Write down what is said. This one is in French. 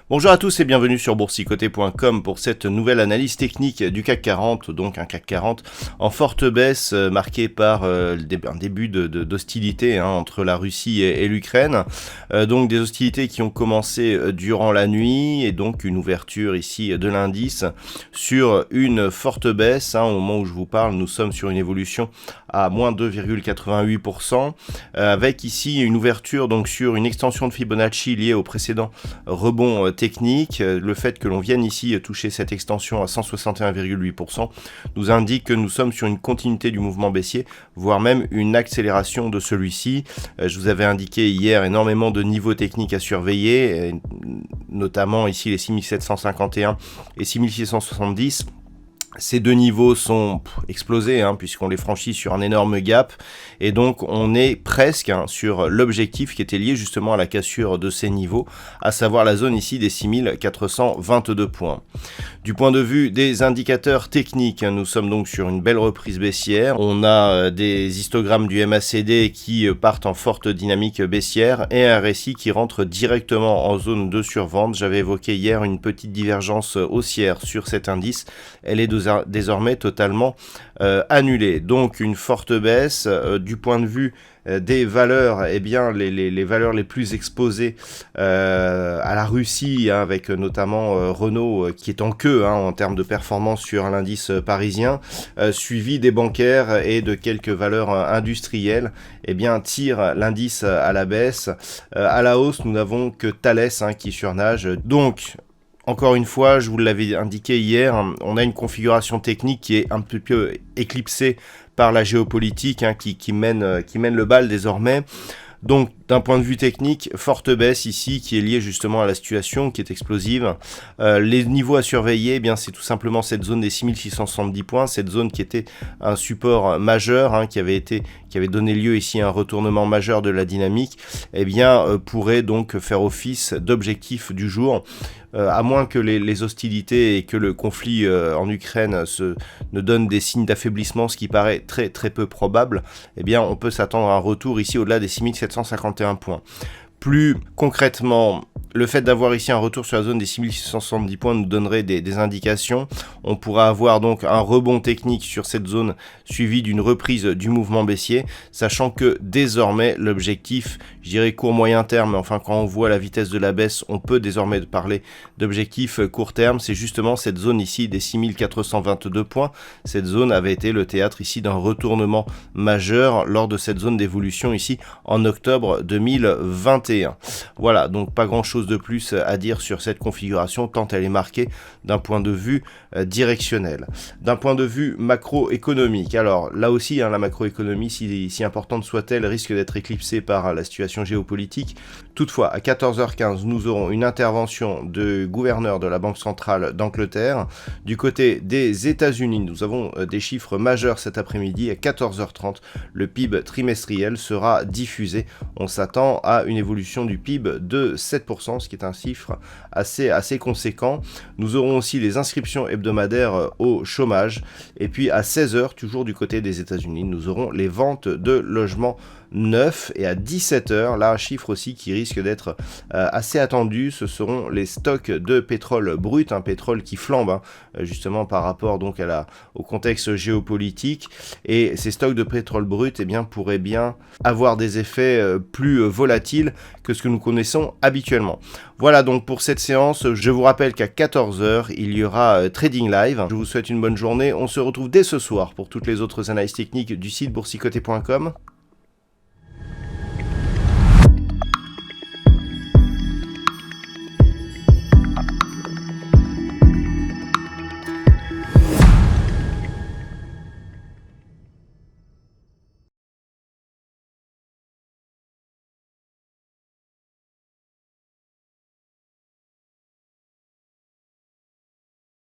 Bonjour à tous et bienvenue sur boursicoté.com pour cette nouvelle analyse technique du CAC 40, donc un CAC 40 en forte baisse marqué par un début d'hostilité entre la Russie et l'Ukraine. Donc des hostilités qui ont commencé durant la nuit et donc une ouverture ici de l'indice sur une forte baisse. Au moment où je vous parle, nous sommes sur une évolution à moins 2,88%, avec ici une ouverture donc sur une extension de Fibonacci liée au précédent rebond technique. Le fait que l'on vienne ici toucher cette extension à 161,8% nous indique que nous sommes sur une continuité du mouvement baissier, voire même une accélération de celui-ci. Je vous avais indiqué hier énormément de niveaux techniques à surveiller, notamment ici les 6751 et 6670. Ces deux niveaux sont explosés puisqu'on les franchit sur un énorme gap et donc on est presque sur l'objectif qui était lié justement à la cassure de ces niveaux, à savoir la zone ici des 6422 points. Du point de vue des indicateurs techniques, nous sommes donc sur une belle reprise baissière. On a des histogrammes du MACD qui partent en forte dynamique baissière et un RSI qui rentre directement en zone de survente. J'avais évoqué hier une petite divergence haussière sur cet indice. Elle est désormais totalement annulée. Donc une forte baisse du point de vue des valeurs, les valeurs les plus exposées à la Russie, avec notamment Renault qui est en queue en termes de performance sur l'indice parisien, suivi des bancaires et de quelques valeurs industrielles, tire l'indice à la baisse. À la hausse, nous n'avons que Thales qui surnage. Donc, encore une fois, je vous l'avais indiqué hier, on a une configuration technique qui est un peu éclipsée par la géopolitique qui mène le bal désormais. Donc, d'un point de vue technique, forte baisse ici qui est liée justement à la situation qui est explosive. Les niveaux à surveiller, c'est tout simplement cette zone des 6670 points, cette zone qui était un support majeur, qui avait donné lieu ici à un retournement majeur de la dynamique, pourrait donc faire office d'objectif du jour. À moins que les hostilités et que le conflit en Ukraine ne donnent des signes d'affaiblissement, ce qui paraît très très peu probable, on peut s'attendre à un retour ici au-delà des 6751 points. Plus concrètement, le fait d'avoir ici un retour sur la zone des 6670 points nous donnerait des indications. On pourra avoir donc un rebond technique sur cette zone suivi d'une reprise du mouvement baissier, sachant que désormais l'objectif, je dirais court moyen terme, mais enfin quand on voit la vitesse de la baisse, on peut désormais parler d'objectif court terme. C'est justement cette zone ici des 6422 points. Cette zone avait été le théâtre ici d'un retournement majeur lors de cette zone d'évolution ici en octobre 2021. Voilà, donc pas grand chose de plus à dire sur cette configuration tant elle est marquée d'un point de vue directionnel. D'un point de vue macroéconomique, alors là aussi la macroéconomie, si importante soit-elle, risque d'être éclipsée par la situation géopolitique. Toutefois, à 14h15, nous aurons une intervention du gouverneur de la Banque centrale d'Angleterre. Du côté des États-Unis, nous avons des chiffres majeurs cet après-midi. À 14h30, le PIB trimestriel sera diffusé. On s'attend à une évolution du PIB de 7%, ce qui est un chiffre assez conséquent. Nous aurons aussi les inscriptions hebdomadaires au chômage. Et puis à 16h, toujours du côté des États-Unis, nous aurons les ventes de logements neufs. Et à 17h, là, un chiffre aussi qui risque d'être assez attendu, ce seront les stocks de pétrole brut, un pétrole qui flambe, justement par rapport donc au contexte géopolitique. Et ces stocks de pétrole brut pourraient bien avoir des effets plus volatiles que ce que nous connaissons habituellement. Voilà donc pour cette séance. Je vous rappelle qu'à 14h, il y aura Trading Live. Je vous souhaite une bonne journée. On se retrouve dès ce soir pour toutes les autres analyses techniques du site boursicoté.com.